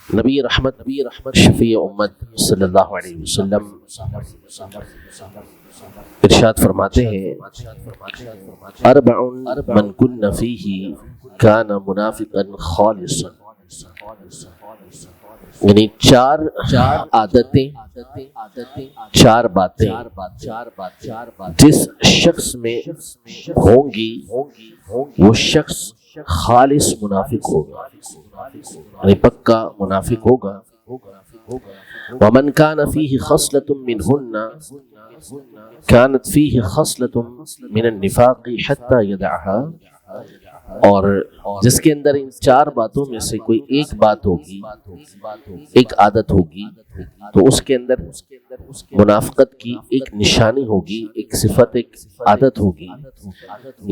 نبی رحمت شفیع امت صلی اللہ علیہ وسلم ارشاد فرماتے ہیں اربع من کن فیہ کان منافقا خالصا، یعنی چار عادتیں، چار باتیں جس شخص میں ہوں گی وہ شخص خالص منافق ہوگا، یعنی پکا منافق ہوگا۔ ومن كان فيه خصلة منهن كانت فيه خصلة من النفاق حتى يدعها، اور جس کے اندر ان چار باتوں میں سے کوئی ایک بات ہوگی، ایک عادت ہوگی، تو اس کے اندر منافقت کی ایک نشانی ہوگی، ایک صفت، ایک عادت ہوگی،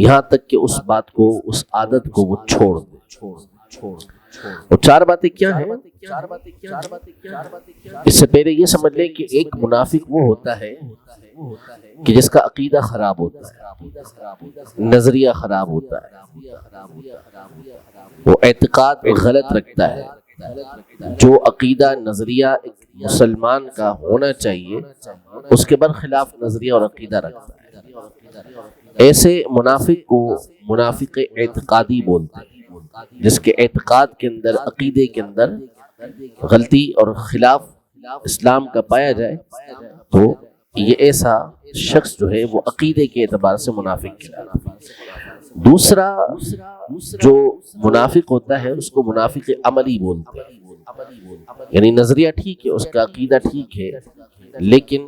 یہاں تک کہ اس بات کو، اس عادت کو وہ چھوڑ دے۔ وہ چار باتیں کیا ہیں؟ اس سے پہلے یہ سمجھ لیں کہ ایک منافق وہ ہوتا ہے کہ جس کا عقیدہ خراب ہوتا ہے، نظریہ خراب ہوتا ہے، وہ اعتقاد غلط رکھتا ہے۔ جو عقیدہ نظریہ ایک مسلمان کا ہونا چاہیے اس کے برخلاف نظریہ اور عقیدہ رکھتا ہے، ایسے منافق کو منافق اعتقادی بولتے ہیں، جس کے اعتقاد کے اندر، عقیدے کے اندر غلطی اور خلاف اسلام کا پایا جائے تو یہ ایسا شخص جو ہے وہ عقیدے کے اعتبار سے منافق کہلاتا ہے۔ دوسرا جو منافق ہوتا ہے اس کو منافق عملی بولتے ہیں، یعنی نظریہ ٹھیک ہے، اس کا عقیدہ ٹھیک ہے، لیکن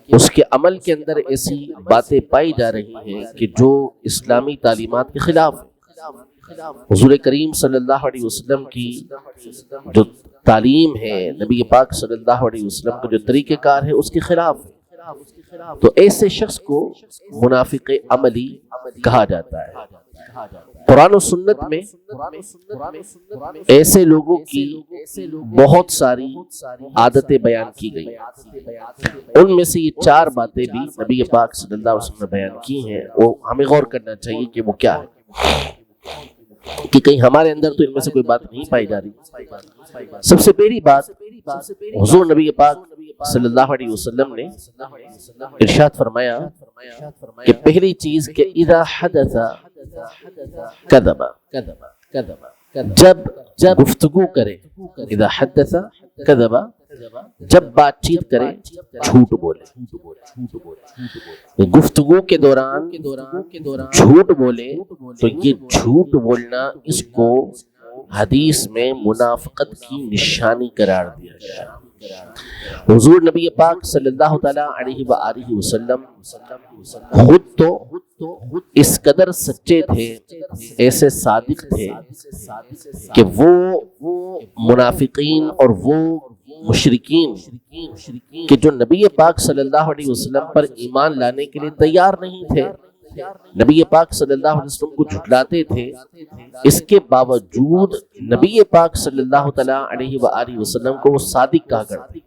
اس کے عمل کے اندر ایسی باتیں پائی جا رہی ہیں کہ جو اسلامی تعلیمات کے خلاف ہیں۔ حضور کریم صلی اللہ علیہ وسلم کی جو تعلیم ہے، نبی پاک صلی اللہ علیہ وسلم کا جو طریقہ کار ہے اس کے خلاف ہے، تو ایسے شخص کو منافق عملی کہا جاتا ہے۔ قرآن و سنت میں ایسے لوگوں کی بہت ساری عادتیں بیان کی گئی ہیں، ان میں سے یہ چار باتیں بھی نبی پاک صلی اللہ علیہ وسلم نے بیان کی ہیں، وہ ہمیں غور کرنا چاہیے کہ وہ کیا ہے، کہ کہیں ہمارے اندر تو ان میں سے کوئی بات نہیں پائی جا رہی۔ سب سے پہلی بات، حضور نبی پاک صلی اللہ علیہ وسلم نے ارشاد فرمایا کہ پہلی چیز کہ اذا حدث کذب، جب گفتگو کرے، اذا حدث کذب، جب بات چیت کرے جھوٹ بولے، گفتگو کے دوران جھوٹ بولے تو یہ جھوٹ بولنا اس کو حدیث میں منافقت کی نشانی قرار دیا گیا۔ حضور نبی پاک صلی اللہ تعالی علیہ وآلہ وسلم خود تو اس قدر سچے تھے، ایسے صادق تھے کہ وہ منافقین اور وہ مشرکین کہ جو نبی پاک صلی اللہ علیہ وسلم پر ایمان لانے کے لیے تیار نہیں تھے، نبی پاک صلی اللہ علیہ وسلم کو جھٹلاتے تھے، اس کے باوجود نبی پاک صلی اللہ تعالی علیہ وآلہ وسلم کو وہ صادق کہا کرتے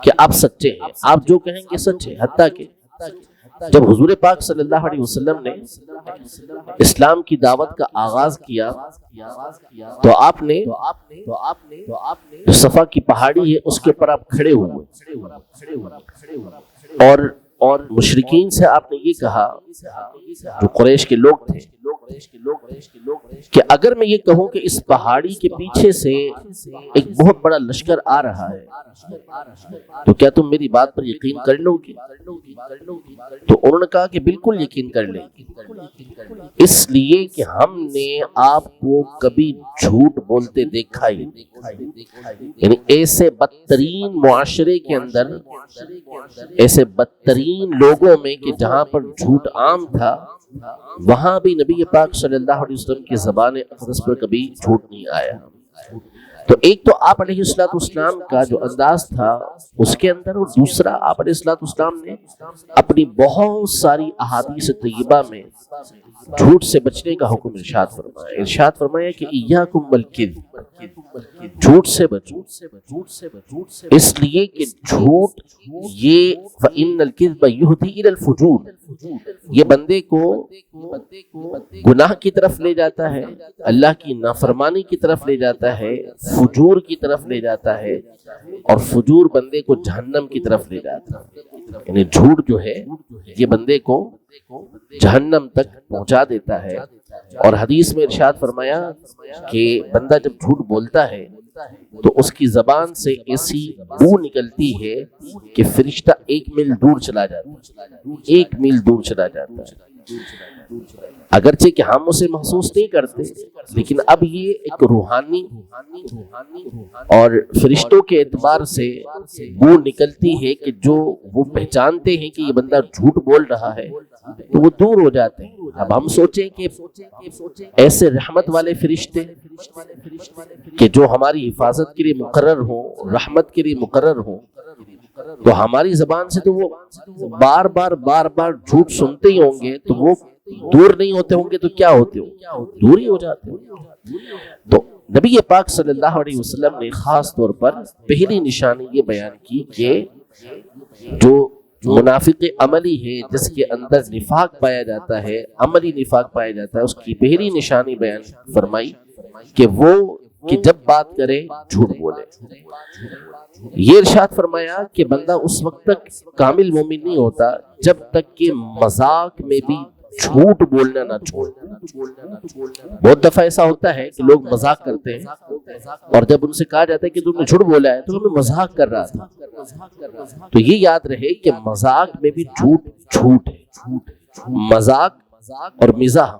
کہ آپ سچے ہیں، آپ جو کہیں گے سچ ہے۔ حتیٰ کہ جب حضور پاک صلی اللہ علیہ وسلم نے اسلام کی دعوت کا آغاز کیا تو آپ نے جو صفا کی پہاڑی ہے اس کے اوپر آپ کھڑے ہوئے اور مشرکین سے آپ نے یہ کہا، جو قریش کے لوگ تھے، کہ اگر میں یہ کہوں کہ اس پہاڑی کے پیچھے سے ایک بہت بڑا لشکر آ رہا ہے تو کیا تم میری بات پر یقین کر لو گے؟ تو انہوں نے کہا کہ بالکل یقین کر لیں گے، اس لیے کہ ہم نے آپ کو کبھی جھوٹ بولتے دیکھا ہی نہیں۔ یعنی ایسے بدترین معاشرے کے اندر، ایسے بدترین لوگوں میں کہ جہاں پر جھوٹ عام تھا، وہاں بھی نبی پاک صلی اللہ علیہ وسلم کی زبان اقدس پر کبھی جھوٹ نہیں آیا۔ تو ایک تو آپ علیہ السلام کا جو انداز تھا اس کے اندر، اور دوسرا آپ علیہ السلام نے اپنی بہت ساری احادیث طیبہ میں جھوٹ سے بچنے کا حکم ارشاد فرمایا کہ ایاکم والکذب، جھوٹ سے بچو، اس لیے کہ جھوٹ یہ فَإِنَّ الْكِذْبَ يُهْدِي إِلَى الْفُجُورِ، یہ بندے کو گناہ کی طرف لے جاتا ہے، اللہ کی نافرمانی کی طرف لے جاتا ہے، فجور کی طرف لے جاتا ہے، اور فجور بندے کو جہنم کی طرف لے جاتا ہے۔ یعنی جھوٹ جو ہے یہ بندے کو جہنم تک پہنچا دیتا ہے۔ اور حدیث میں ارشاد فرمایا کہ بندہ جب جھوٹ بولتا ہے تو اس کی زبان سے ایسی بو نکلتی ہے کہ فرشتہ 1 میل دور چلا جاتا ہے، 1 میل دور چلا جاتا ہے۔ اگرچہ کہ ہم اسے محسوس نہیں کرتے، لیکن اب یہ ایک روحانی اور فرشتوں کے اعتبار سے بو نکلتی ہے کہ جو وہ پہچانتے ہیں کہ یہ بندہ جھوٹ بول رہا ہے تو وہ دور ہو جاتے ہیں۔ اب ہم سوچیں کہ ایسے رحمت والے فرشتے کہ جو ہماری حفاظت کے لیے مقرر ہوں، رحمت کے لیے مقرر ہوں، تو ہماری زبان سے تو وہ بار بار جھوٹ سنتے ہی ہوں گے، تو وہ دور نہیں ہوتے ہوں گے تو کیا ہوتے ہوں؟ دور ہی ہو جاتے ہوں۔ تو نبی پاک صلی اللہ علیہ وسلم نے خاص طور پر پہلی نشانی یہ بیان کی کہ جو منافق عملی ہے، جس کے اندر نفاق پایا جاتا ہے، عملی نفاق پایا جاتا ہے، اس کی پہلی نشانی بیان فرمائی کہ وہ کہ جب بات کرے جھوٹ بولے۔ یہ ارشاد فرمایا کہ بندہ اس وقت تک کامل مومن نہیں ہوتا جب تک کہ مذاق میں بھی جھوٹ بولنا نہ چھوڑ۔ بہت دفعہ ایسا ہوتا ہے کہ لوگ مذاق کرتے ہیں اور جب ان سے کہا جاتا ہے کہ تم نے جھوٹ بولا ہے تو ہمیں مذاق کر رہا تھا۔ تو یہ یاد رہے کہ مذاق میں بھی جھوٹ ہے، مذاق اور مزاح۔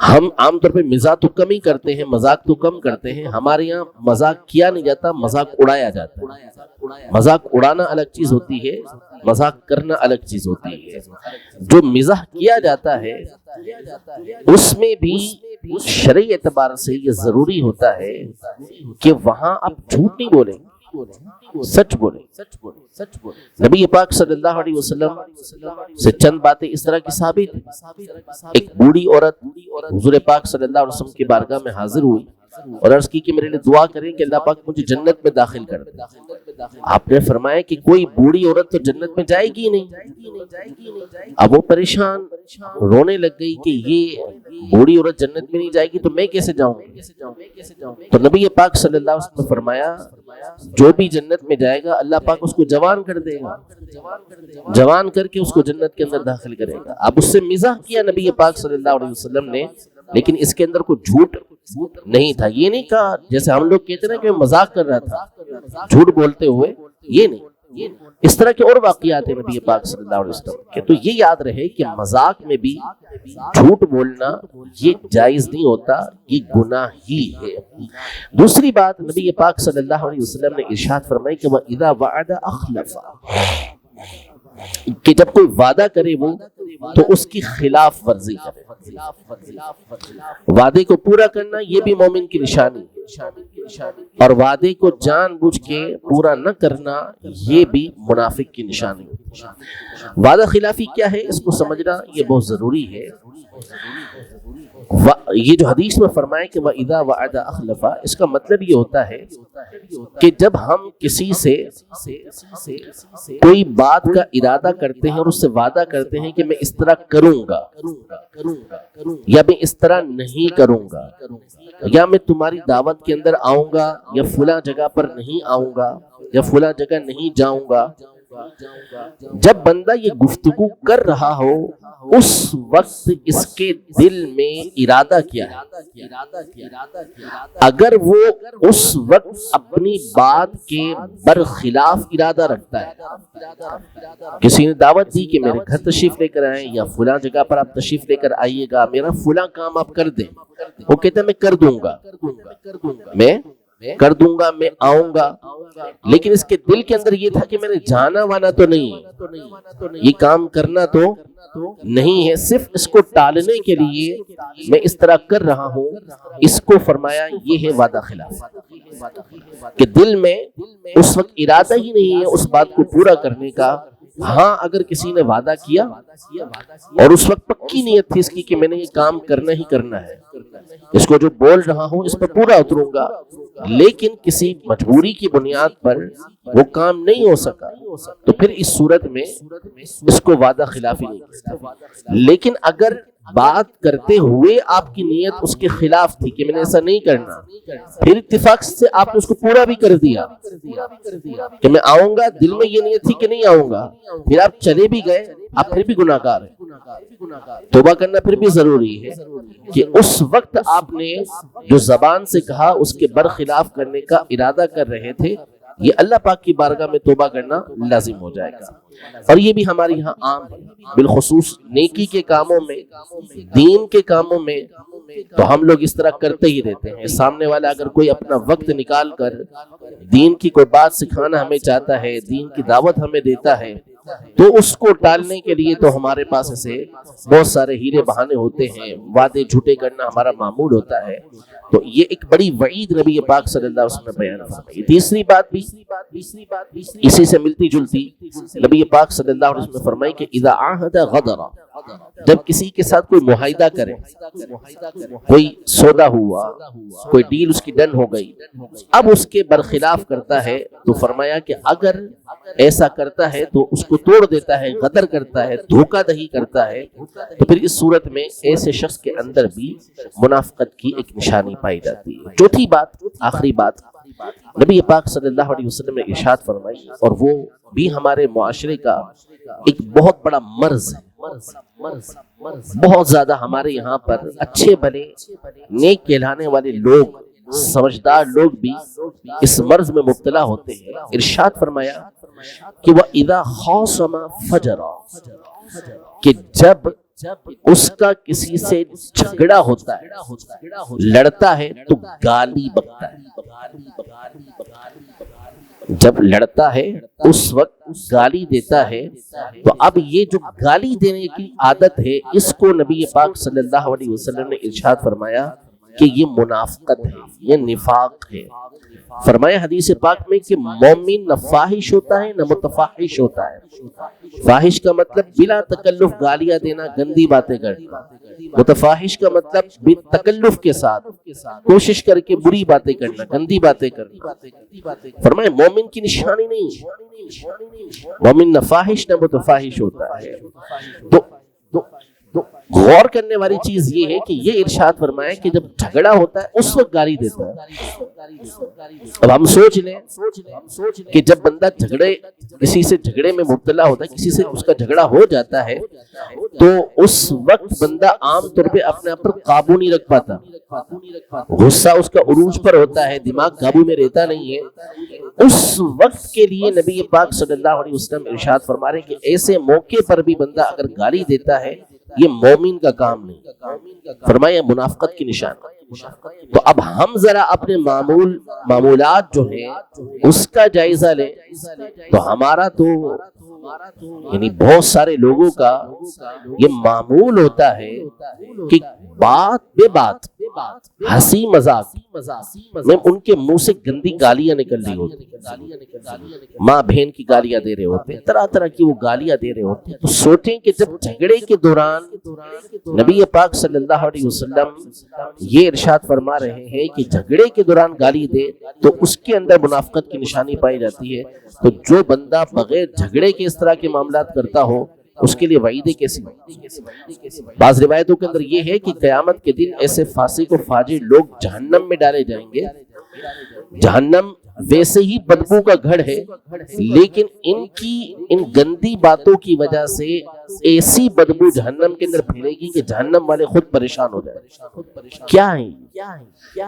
ہم عام طور پہ مزاح تو کم ہی کرتے ہیں، مذاق تو کم کرتے ہیں۔ ہمارے یہاں مذاق کیا نہیں جاتا، مذاق اڑایا جاتا ہے۔ مذاق اڑانا الگ چیز ہوتی ہے، مذاق کرنا الگ چیز ہوتی ہے۔ جو مزاح کیا جاتا ہے اس میں بھی شرعی اعتبار سے یہ ضروری ہوتا ہے کہ وہاں آپ جھوٹ نہیں بولیں، سچ بولیں۔ نبی پاک صلی اللہ علیہ وسلم سے چند باتیں اس طرح کی ثابت ہیں۔ ایک بوڑھی عورت حضور پاک صلی اللہ علیہ وسلم کی بارگاہ میں حاضر ہوئی اور عرض کی کہ میرے لیے دعا کریں کہ اللہ پاک مجھے جنت میں داخل کر دے۔ آپ نے فرمایا کہ کوئی بوڑھی عورت تو جنت میں جائے گی نہیں۔ اب وہ پریشان رونے لگ گئی کہ یہ بوڑھی عورت جنت میں نہیں جائے گی تو میں کیسے جاؤں گی؟ تو نبی پاک صلی اللہ علیہ وسلم نے فرمایا جو بھی جنت میں جائے گا اللہ پاک اس کو جوان کر دے گا، جوان کر کے اس کو جنت کے اندر داخل کرے گا۔ اب اس سے مزاح کیا نبی پاک صلی اللہ علیہ وسلم نے، لیکن اس کے اندر کوئی جھوٹ نہیں تھا۔ یہ نہیں کہا جیسے ہم لوگ کہتے ہیں کہ میں مذاق کر رہا تھا جھوٹ بولتے ہوئے، یہ نہیں۔ اس طرح کے اور واقعات ہیں نبی پاک صلی اللہ علیہ وسلم کے۔ تو یہ یاد رہے کہ مذاق میں بھی جھوٹ بولنا یہ جائز نہیں ہوتا، یہ گناہ ہی ہے۔ دوسری بات نبی پاک صلی اللہ علیہ وسلم نے ارشاد فرمائی کہ وَإِذَا وَعَدَ أَخْلَفَ، کہ جب کوئی وعدہ کرے وہ تو اس کی خلاف ورزی کرے۔ وعدے کو پورا کرنا یہ بھی مومن کی نشانی ہے، اور وعدے کو جان بوجھ کے پورا نہ کرنا یہ بھی منافق کی نشانی ہے۔ وعدہ خلافی کیا ہے اس کو سمجھنا یہ بہت ضروری ہے۔ یہ جو حدیث میں فرمایا کہ وَإِذَا وَعَدَ أَخْلَفَ، اس کا مطلب یہ ہوتا ہے کہ جب ہم کسی سے کوئی بات کا ارادہ کرتے ہیں اور اس سے وعدہ کرتے ہیں کہ میں اس طرح کروں گا یا میں اس طرح نہیں کروں گا، یا میں تمہاری دعوت کے اندر آؤں گا یا فلاں جگہ پر نہیں آؤں گا یا فلاں جگہ نہیں جاؤں گا، جب بندہ یہ گفتگو کر رہا ہو اس وقت اس کے دل میں ارادہ کیا ہے۔ اگر وہ اس وقت اپنی بات کے برخلاف ارادہ رکھتا ہے، کسی نے دعوت دی کہ میرے گھر تشریف لے کر آئیں یا فلاں جگہ پر آپ تشریف لے کر آئیے گا، میرا فلاں کام آپ کر دیں، وہ کہتے ہیں میں کر دوں گا، میں کر دوں گا، میں آؤں گا، لیکن اس کے دل کے اندر یہ تھا کہ میں نے جانا وانا تو نہیں، یہ کام کرنا تو نہیں ہے، صرف اس کو ٹالنے کے لیے میں اس طرح کر رہا ہوں، اس کو فرمایا یہ ہے وعدہ خلاف، کہ دل میں اس وقت ارادہ ہی نہیں ہے اس بات کو پورا کرنے کا۔ ہاں اگر کسی نے وعدہ کیا اور اس وقت پکی نیت تھی اس کی کہ میں نے یہ کام کرنا ہی کرنا ہے، اس کو جو بول رہا ہوں اس پہ پورا اتروں گا، لیکن کسی مجبوری کی بنیاد پر وہ کام نہیں ہو سکا تو پھر اس صورت میں اس کو وعدہ خلافی نہیں کرتا۔ لیکن اگر بات کرتے ہوئے آپ کی نیت اس کے خلاف تھی کہ میں نے ایسا نہیں کرنا، پھر اتفاق سے آپ نے اس کو پورا بھی کر دیا کہ میں آؤں گا، دل میں یہ نیت تھی کہ نہیں آؤں گا، پھر آپ چلے بھی گئے، آپ پھر بھی گناہگار ہیں۔ توبہ کرنا پھر بھی ضروری ہے کہ اس وقت آپ نے جو زبان سے کہا اس کے برخلاف کرنے کا ارادہ کر رہے تھے، یہ اللہ پاک کی بارگاہ میں توبہ کرنا لازم ہو جائے گا۔ اور یہ بھی ہمارے یہاں عام ہے، بالخصوص نیکی کے کاموں میں، دین کے کاموں میں تو ہم لوگ اس طرح کرتے ہی رہتے ہیں۔ سامنے والا اگر کوئی اپنا وقت نکال کر دین کی کوئی بات سکھانا ہمیں چاہتا ہے، دین کی دعوت ہمیں دیتا ہے، تو اس کو ٹالنے کے لیے تو ہمارے پاس ایسے بہت سارے ہیلے بہانے ہوتے ہیں، وعدے جھوٹے کرنا ہمارا معمول ہوتا ہے۔ تو یہ ایک بڑی وعید نبی پاک صلی اللہ علیہ وسلم نے بیان فرمائی۔ تیسری بات بھی اسی سے ملتی جلتی نبی پاک صلی اللہ علیہ وسلم نے فرمائی کہ اذا عاہد غدر، جب کسی کے ساتھ کوئی معاہدہ کرے، کوئی سودا ہوا، کوئی ڈیل اس کی ڈن ہو گئی، اب اس کے برخلاف کرتا ہے تو فرمایا کہ اگر ایسا کرتا ہے تو اس کو توڑ دیتا ہے، غدر کرتا ہے، دھوکہ دہی کرتا ہے، تو پھر اس صورت میں ایسے شخص کے اندر بھی منافقت کی ایک نشانی پائی جاتی ہے۔ چوتھی بات، آخری بات، نبی پاک صلی اللہ علیہ وسلم نے ارشاد فرمائی، اور وہ بھی ہمارے معاشرے کا ایک بہت بڑا مرض ہے، بہت زیادہ ہمارے یہاں پر اچھے بھلے نیک کہلانے والے لوگ، سمجھدار لوگ بھی اس مرض میں مبتلا ہوتے ہیں۔ ارشاد فرمایا کہ وَإِذَا خَاصَمَ فَجَرَ، کہ جب اس کا کسی سے جھگڑا ہوتا ہے، لڑتا ہے تو گالی بکتا ہے۔ جب لڑتا ہے اس وقت گالی دیتا ہے، تو اب یہ جو گالی دینے کی عادت ہے اس کو نبی پاک صلی اللہ علیہ وسلم نے ارشاد فرمایا کہ یہ منافقت ہے، یہ نفاق ہے۔ فرمایا حدیث پاک میں کہ مومن نہ فاحش ہوتا ہے نہ متفاحش ہوتا ہے۔ فاحش کا مطلب بلا تکلف گالیاں دینا، گندی باتیں کرنا۔ متفاحش کا مطلب تکلف کے ساتھ کوشش کر کے بری باتیں کرنا، گندی باتیں کرنا۔ فرمایا مومن کی نشانی نہیں، مومن نہ فاحش نہ متفاحش ہوتا ہے۔ تو غور کرنے والی چیز یہ ہے کہ یہ ارشاد فرمایا کہ جب جھگڑا ہوتا ہے اس وقت گالی دیتا ہے۔ اب ہم سوچ لیں کہ جب بندہ کسی سے جھگڑے میں مبتلا ہوتا ہے، کسی سے اس کا جھگڑا ہو جاتا ہے، تو اس وقت بندہ عام طور پہ اپنے آپ پر قابو نہیں رکھ پاتا، غصہ اس کا عروج پر ہوتا ہے، دماغ قابو میں رہتا نہیں ہے۔ اس وقت کے لیے نبی پاک صلی اللہ علیہ وسلم ارشاد فرما رہے ہیں کہ ایسے موقع پر بھی بندہ اگر گالی دیتا ہے یہ مومن کا کام نہیں، فرمایا منافقت کی نشان۔ تو اب ہم ذرا اپنے معمولات جو ہیں اس کا جائزہ لیں، تو ہمارا تو یعنی بہت سارے لوگوں کا یہ معمول ہوتا ہے کہ بات بے بات، ہنسی مذاق میں ان کے منہ سے گندی گالیاں نکل رہی ہوتی، ماں بہن کی گالیاں دے رہے ہوتے ہیں، طرح طرح کی وہ گالیاں دے رہے ہوتے ہیں۔ تو سوچیں کہ جب جھگڑے کے دوران نبی پاک صلی اللہ علیہ وسلم یہ ارشاد فرما رہے ہیں کہ جھگڑے کے دوران گالی دے تو اس کے اندر منافقت کی نشانی پائی جاتی ہے، تو جو بندہ بغیر جھگڑے کے اس طرح کے معاملات کرتا ہو اس کے لیے وعیدیں کیسی؟ بعض روایتوں کے اندر یہ ہے کہ قیامت کے دن ایسے فاسق و فاجر لوگ جہنم میں ڈالے جائیں گے۔ جہنم ویسے ہی بدبو کا گھر ہے، لیکن ان گندی باتوں کی وجہ سے ایسی بدبو جہنم کے اندر پھیلے گی کہ جہنم والے خود پریشان ہو جائیں کیا ہیں۔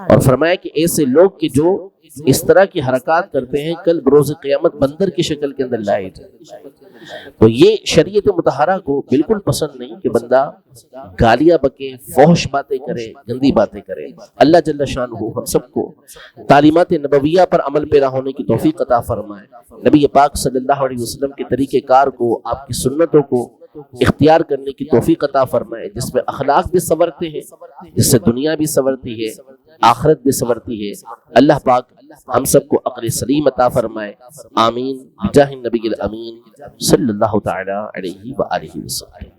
اور فرمایا کہ ایسے لوگ کہ جو اس طرح کی حرکات کرتے ہیں کل بروز قیامت بندر کی شکل کے اندر لائے جائیں۔ تو یہ شریعت مطہرہ کو بالکل پسند نہیں کہ بندہ گالیاں بکے، فحش باتیں کرے، گندی باتیں کرے۔ اللہ جل شانہ ہم سب کو تعلیمات نبویہ پر عمل پیرا ہونے کی توفیق عطا فرمائے۔ نبی پاک صلی اللہ علیہ وسلم کے طریقہ کار کو، آپ کی سنتوں کو اختیار کرنے کی توفیق عطا فرمائے، جس میں اخلاق بھی سنورتے ہیں، جس سے دنیا بھی سنورتی ہے، آخرت بھی سنورتی ہے۔ اللہ پاک ہم سب کو عقل سلیم عطا فرمائے، آمین بجاہ النبی الامین صلی اللہ تعالی علیہ وآلہ وسلم۔